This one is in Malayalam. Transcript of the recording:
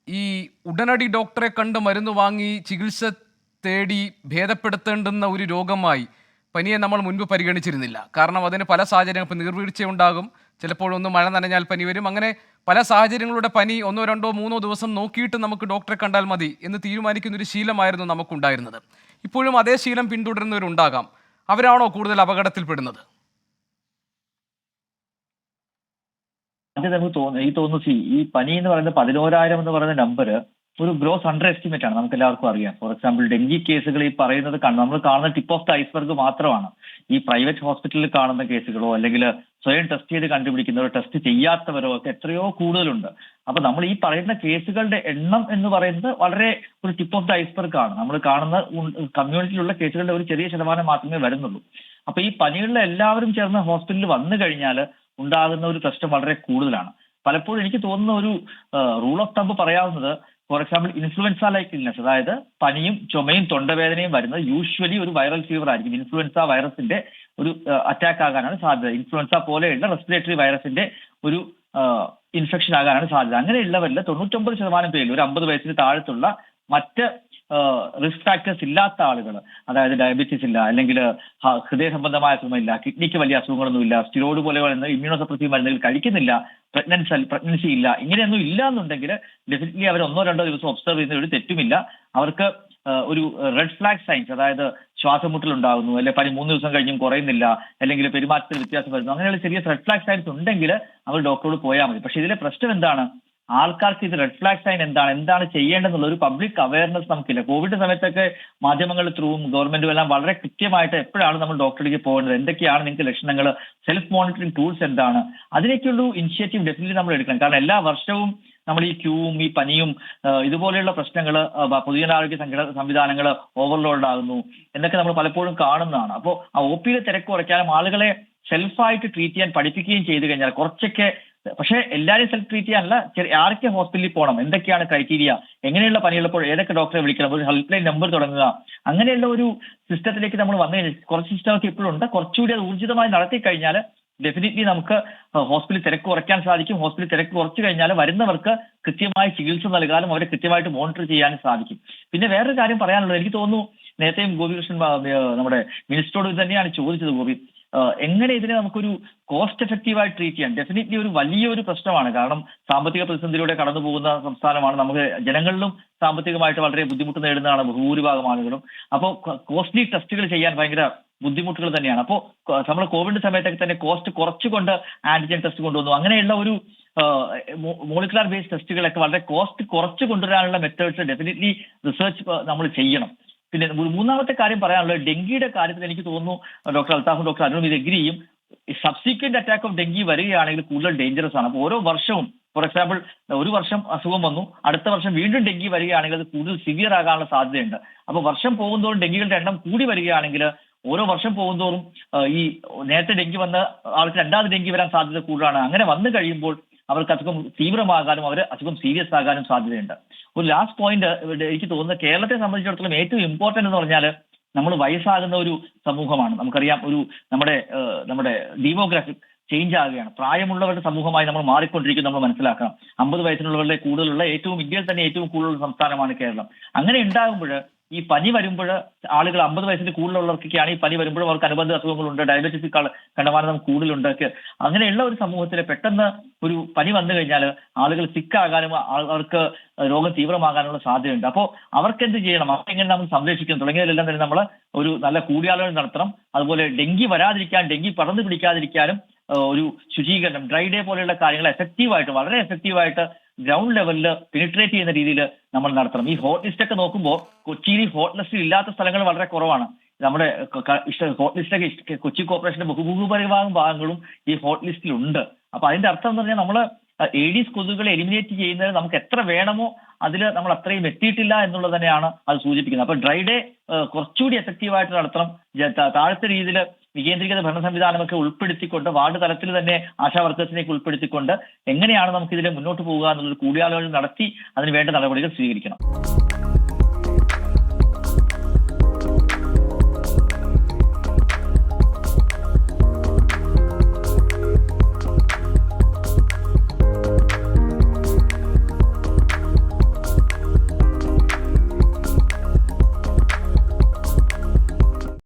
ഈ ഉടനടി ഡോക്ടറെ കണ്ട് മരുന്ന് വാങ്ങി ചികിത്സ തേടി ഭേദപ്പെടുത്തേണ്ടുന്ന ഒരു രോഗമായി പനിയെ നമ്മൾ മുൻപ് പരിഗണിച്ചിരുന്നില്ല. കാരണം അതിന് പല സാഹചര്യങ്ങൾ, ഇപ്പോൾ നീർവീഴ്ചയുണ്ടാകും, ചിലപ്പോഴൊന്ന് മഴ നനഞ്ഞാൽ പനി വരും. അങ്ങനെ പല സാഹചര്യങ്ങളുടെ പനി 1, 2, 3 ദിവസം നോക്കിയിട്ട് നമുക്ക് ഡോക്ടറെ കണ്ടാൽ മതി എന്ന് തീരുമാനിക്കുന്നൊരു ശീലമായിരുന്നു നമുക്കുണ്ടായിരുന്നത്. ഇപ്പോഴും അതേ ശീലം പിന്തുടരുന്നവരുണ്ടാകാം. അവരാണോ കൂടുതൽ അപകടത്തിൽപ്പെടുന്നത്? അത് നമുക്ക് തോന്നുന്നു ഈ പനി എന്ന് പറയുന്ന 11,000 എന്ന് പറയുന്ന നമ്പർ ഒരു ഗ്രോസ് അണ്ടർ എസ്റ്റിമേറ്റ് ആണ്. നമുക്ക് എല്ലാവർക്കും അറിയാം. ഫോർ എക്സാമ്പിൾ ഡെങ്കി കേസുകൾ ഈ പറയുന്നത് നമ്മൾ കാണുന്ന ടിപ്പ് ഓഫ് ദ ഐസ്ബർഗ് മാത്രമാണ്. ഈ പ്രൈവറ്റ് ഹോസ്പിറ്റലിൽ കാണുന്ന കേസുകളോ അല്ലെങ്കിൽ സ്വയം ടെസ്റ്റ് ചെയ്ത് കണ്ടുപിടിക്കുന്നവരോ ടെസ്റ്റ് ചെയ്യാത്തവരോ ഒക്കെ എത്രയോ കൂടുതലുണ്ട്. അപ്പൊ നമ്മൾ ഈ പറയുന്ന കേസുകളുടെ എണ്ണം എന്ന് പറയുന്നത് വളരെ ഒരു ടിപ്പ് ഓഫ് ദ ഐസ്ബർഗ് ആണ്. നമ്മൾ കാണുന്ന കമ്മ്യൂണിറ്റിയിലുള്ള കേസുകളുടെ ഒരു ചെറിയ ശതമാനം മാത്രമേ വരുന്നുള്ളൂ. അപ്പൊ ഈ പനിയുള്ള എല്ലാവരും ചേർന്ന് ഹോസ്പിറ്റലിൽ വന്നു കഴിഞ്ഞാൽ ഉണ്ടാകുന്ന ഒരു പ്രശ്നം വളരെ കൂടുതലാണ്. പലപ്പോഴും എനിക്ക് തോന്നുന്ന ഒരു റൂൾ ഓഫ് തമ്പ് പറയാവുന്നത്, for example influenza like illness, അതായത് പനിയും ചുമയും തൊണ്ടവേദനയും വരുന്നത് യൂഷ്വലി ഒരു വൈറൽ ഫീവർ ആയിരിക്കും. ഇൻഫ്ലുവൻസ വൈറസിന്റെ ഒരു അറ്റാക്ക് ആകാനാണ് സാധ്യത. ഇൻഫ്ലുവൻസ പോലെയുള്ള റെസ്പിറേറ്ററി വൈറസിന്റെ ഒരു ഇൻഫെക്ഷൻ ആകാനാണ് സാധ്യത. അങ്ങനെയുള്ളവരിൽ 99% പേരിൽ ഒരു 50 വയസ്സിന് താഴത്തുള്ള മറ്റ് റിസ്ക് ഫാക്ടേഴ്സ് ഇല്ലാത്ത ആളുകൾ, അതായത് ഡയബറ്റീസ് ഇല്ല, അല്ലെങ്കിൽ ഹൃദയ സംബന്ധമായ അസുഖമില്ല, കിഡ്നിക്ക് വലിയ അസുഖങ്ങളൊന്നുമില്ല, സ്റ്റിറോയിഡ് പോലെ ഇമ്മ്യൂണോ സപ്രസീവ് മരുന്നുകൾ കഴിക്കുന്നില്ല, പ്രഗ്നൻസി ഇല്ല, ഇങ്ങനെയൊന്നും ഇല്ല എന്നുണ്ടെങ്കിൽ ഡെഫിനറ്റ്ലി അവർ 1, 2 ദിവസം ഒബ്സർവ് ചെയ്യുന്ന ഒരു തെറ്റുമില്ല. അവർക്ക് ഒരു റെഡ് ഫ്ലാഗ് സൈൻസ്, അതായത് ശ്വാസമുട്ടൽ ഉണ്ടാകുന്നു, അല്ലെങ്കിൽ പനി 3 ദിവസം കഴിഞ്ഞും കുറയുന്നില്ല, അല്ലെങ്കിൽ പെരുമാറ്റത്തിൽ വ്യത്യാസം വരുന്നു, അങ്ങനെയുള്ള ചെറിയ റെഡ് ഫ്ലാഗ് സൈൻസ് ഉണ്ടെങ്കിൽ അവർ ഡോക്ടറോട് പോയാൽ മതി. പക്ഷെ ഇതിലെ പ്രശ്നം എന്താണ്? ആൾക്കാർക്ക് ഇത് റെഡ് ഫ്ലാഗ് സൈൻ എന്താണ് ചെയ്യേണ്ടതെന്നുള്ള ഒരു പബ്ലിക് അവയർനെസ് നമുക്കില്ല. കോവിഡ് സമയത്തൊക്കെ മാധ്യമങ്ങളുടെ ത്രൂവും ഗവൺമെന്റും എല്ലാം വളരെ കൃത്യമായിട്ട് എപ്പോഴാണ് നമ്മൾ ഡോക്ടറിലേക്ക് പോകേണ്ടത്, എന്തൊക്കെയാണ് നിങ്ങൾക്ക് ലക്ഷണങ്ങൾ, സെൽഫ് മോണിറ്ററിംഗ് ടൂൾസ് എന്താണ്, അതിലേക്കുള്ള ഇനിഷ്യേറ്റീവ് ഡെഫിനറ്റ്ലി നമ്മൾ എടുക്കണം. കാരണം എല്ലാ വർഷവും നമ്മൾ ഈ ക്യൂവും ഈ പനിയും ഇതുപോലെയുള്ള പ്രശ്നങ്ങൾ, പൊതുജനാരോഗ്യ സംവിധാനങ്ങൾ ഓവർലോഡ് ആകുന്നു എന്നൊക്കെ നമ്മൾ പലപ്പോഴും കാണുന്നതാണ്. അപ്പോൾ ആ ഒ പിയിലെ തിരക്ക് കുറയ്ക്കാനും ആളുകളെ സെൽഫായിട്ട് ട്രീറ്റ് ചെയ്യാൻ പഠിപ്പിക്കുകയും ചെയ്തു കഴിഞ്ഞാൽ കുറച്ചൊക്കെ, പക്ഷേ എല്ലാവരെയും സെൽഫ് ട്രീറ്റ് ചെയ്യാനല്ല, ആരൊക്കെ ഹോസ്പിറ്റലിൽ പോകണം, എന്തൊക്കെയാണ് ക്രൈറ്റീരിയ, എങ്ങനെയുള്ള പനിയുള്ളപ്പോൾ ഏതൊക്കെ ഡോക്ടറെ വിളിക്കണം, ഒരു ഹെൽപ്പ് ലൈൻ നമ്പർ തുടങ്ങുക, അങ്ങനെയുള്ള ഒരു സിസ്റ്റത്തിലേക്ക് നമ്മൾ വന്നു കഴിഞ്ഞാൽ, കുറച്ച് സിസ്റ്റമൊക്കെ ഇപ്പോഴും ഉണ്ട്, കുറച്ചുകൂടി അത് ഊർജിതമായി നടത്തി കഴിഞ്ഞാൽ ഡെഫിനറ്റ്ലി നമുക്ക് ഹോസ്പിറ്റലിൽ തിരക്ക് കുറയ്ക്കാൻ സാധിക്കും. ഹോസ്പിറ്റലിൽ തിരക്ക് കുറച്ചു കഴിഞ്ഞാൽ വരുന്നവർക്ക് കൃത്യമായി ചികിത്സ നൽകാനും അവരെ കൃത്യമായിട്ട് മോണിറ്റർ ചെയ്യാനും സാധിക്കും. പിന്നെ വേറൊരു കാര്യം പറയാനുള്ളത്, എനിക്ക് തോന്നുന്നു നേരത്തെയും ഗോപികൃഷ്ണൻ നമ്മുടെ മിനിസ്റ്ററോട് ഇത് തന്നെയാണ് ചോദിച്ചത്. ഗോപി, എങ്ങനെ ഇതിനെ നമുക്കൊരു കോസ്റ്റ് എഫക്റ്റീവായി ട്രീറ്റ് ചെയ്യാൻ? ഡെഫിനറ്റ്ലി ഒരു വലിയൊരു പ്രശ്നമാണ്. കാരണം സാമ്പത്തിക പ്രതിസന്ധിയിലൂടെ കടന്നു പോകുന്ന സംസ്ഥാനമാണ്. നമുക്ക് ജനങ്ങളിലും സാമ്പത്തികമായിട്ട് വളരെ ബുദ്ധിമുട്ട് നേടുന്നതാണ് ഭൂരിഭാഗം ആളുകളും. അപ്പോൾ കോസ്റ്റ്ലി ടെസ്റ്റുകൾ ചെയ്യാൻ ഭയങ്കര ബുദ്ധിമുട്ടുകൾ തന്നെയാണ്. അപ്പോൾ നമ്മൾ കോവിഡ് സമയത്തൊക്കെ തന്നെ കോസ്റ്റ് കുറച്ചുകൊണ്ട് ആന്റിജൻ ടെസ്റ്റ് കൊണ്ടുവന്നു. അങ്ങനെയുള്ള ഒരു മോളിക്കുലർ ബേസ്ഡ് ടെസ്റ്റുകളൊക്കെ വളരെ കോസ്റ്റ് കുറച്ച് കൊണ്ടുവരാനുള്ള മെത്തേഡ്സ് ഡെഫിനറ്റ്ലി റിസർച്ച് നമ്മൾ ചെയ്യണം. പിന്നെ മൂന്നാമത്തെ കാര്യം പറയാനുള്ളത്, ഡെങ്കിയുടെ കാര്യത്തിൽ എനിക്ക് തോന്നുന്നു ഡോക്ടർ അൽത്താഫും ഡോക്ടർ അരുണും ഇത് എഗ്രി ചെയ്യും. സബ്സീക്വന്റ് അറ്റാക്ക് ഓഫ് ഡെങ്കി വരികയാണെങ്കിൽ കൂടുതൽ ഡേഞ്ചറസ് ആണ്. അപ്പോൾ ഓരോ വർഷവും, ഫോർ എക്സാമ്പിൾ ഒരു വർഷം അസുഖം വന്നു, അടുത്ത വർഷം വീണ്ടും ഡെങ്കി വരികയാണെങ്കിൽ അത് കൂടുതൽ സിവിയർ ആകാനുള്ള സാധ്യതയുണ്ട്. അപ്പോൾ വർഷം പോകുന്തോറും ഡെങ്കികളുടെ എണ്ണം കൂടി വരികയാണെങ്കിൽ ഓരോ വർഷം പോകുന്തോറും ഈ നേരത്തെ ഡെങ്കി വന്ന ആൾക്ക് രണ്ടാമത് ഡെങ്കി വരാൻ സാധ്യത കൂടുതലാണ്. അങ്ങനെ വന്നു കഴിയുമ്പോൾ അവർക്ക് അസുഖം തീവ്രമാകാനും അസുഖം സീരിയസ് ആകാനും സാധ്യതയുണ്ട്. ഒരു ലാസ്റ്റ് പോയിന്റ് എനിക്ക് തോന്നുന്നത്, കേരളത്തെ സംബന്ധിച്ചിടത്തോളം ഏറ്റവും ഇമ്പോർട്ടന്റ് എന്ന് പറഞ്ഞാൽ നമ്മൾ വയസ്സാകുന്ന ഒരു സമൂഹമാണ്. നമുക്കറിയാം, നമ്മുടെ ഡീമോഗ്രാഫിക് ചേഞ്ച് ആകുകയാണ്. പ്രായമുള്ളവരുടെ സമൂഹമായി നമ്മൾ മാറിക്കൊണ്ടിരിക്കും. നമ്മൾ മനസ്സിലാക്കണം, 50 വയസ്സിനുള്ളവരുടെ കൂടുതലുള്ള ഇന്ത്യയിൽ തന്നെ ഏറ്റവും കൂടുതലുള്ള സംസ്ഥാനമാണ് കേരളം. അങ്ങനെ ഉണ്ടാകുമ്പോൾ ഈ പനി വരുമ്പോൾ ആളുകൾ 50 വയസ്സിന് കൂടുതലുള്ളവർക്കൊക്കെയാണ് ഈ പനി വരുമ്പോഴും അവർക്ക് അനുബന്ധ അസുഖങ്ങളുണ്ട്, ഡയബറ്റീസ് കണ്ടമാനം കൂടുതലുണ്ട്. അങ്ങനെയുള്ള ഒരു സമൂഹത്തിൽ പെട്ടെന്ന് ഒരു പനി വന്നു കഴിഞ്ഞാൽ ആളുകൾ സിക്കാകാനും അവർക്ക് രോഗം തീവ്രമാകാനുള്ള സാധ്യതയുണ്ട്. അപ്പോൾ അവർക്ക് എന്ത് ചെയ്യണം, അവരെങ്ങനെ നമ്മൾ സംരക്ഷിക്കണം തുടങ്ങിയതെല്ലാം തന്നെ നമ്മൾ ഒരു നല്ല കൂടിയാലോചന നടത്തണം. അതുപോലെ ഡെങ്കി വരാതിരിക്കാൻ, ഡെങ്കി പടർന്നു പിടിക്കാതിരിക്കാനും ഒരു ശുചീകരണം, ഡ്രൈ ഡേ പോലെയുള്ള കാര്യങ്ങൾ വളരെ എഫക്റ്റീവായിട്ട് ഗ്രൗണ്ട് ലെവലിൽ പെനിട്രേറ്റ് ചെയ്യുന്ന രീതിയിൽ നമ്മൾ നടത്തണം. ഈ ഹോട്ട് ലിസ്റ്റ് ഒക്കെ നോക്കുമ്പോൾ കൊച്ചിയിൽ ഈ ഹോട്ട് ലിസ്റ്റിൽ ഇല്ലാത്ത സ്ഥലങ്ങൾ വളരെ കുറവാണ്. നമ്മുടെ ഹോട്ട് ലിസ്റ്റൊക്കെ കൊച്ചി കോർപ്പറേഷന്റെ ബഹുഭൂരിഭാഗം ഭാഗങ്ങളും ഈ ഹോട്ട് ലിസ്റ്റിലുണ്ട്. അപ്പൊ അതിന്റെ അർത്ഥം എന്ന് പറഞ്ഞാൽ നമ്മൾ ഏഡീസ് കൊതുകുകളെ എലിമിനേറ്റ് ചെയ്യുന്നത് നമുക്ക് എത്ര വേണമോ അതിൽ നമ്മൾ അത്രയും എത്തിയിട്ടില്ല എന്നുള്ളത് തന്നെയാണ് അത് സൂചിപ്പിക്കുന്നത്. അപ്പൊ ഡ്രൈ ഡേ കുറച്ചുകൂടി എഫക്റ്റീവായിട്ട് നടത്തണം. താഴത്തെ രീതിയിൽ വികേന്ദ്രീകൃത ഭരണ സംവിധാനമൊക്കെ ഉൾപ്പെടുത്തിക്കൊണ്ട്, വാർഡ് തലത്തിൽ തന്നെ ആശാ വർക്കേഴ്സിനേക്ക് ഉൾപ്പെടുത്തിക്കൊണ്ട് എങ്ങനെയാണ് നമുക്ക് ഇതിനെ മുന്നോട്ട് പോകുക എന്നുള്ളത് കൂടിയാലോചന നടത്തി അതിന് വേണ്ട നടപടികൾ സ്വീകരിക്കണം.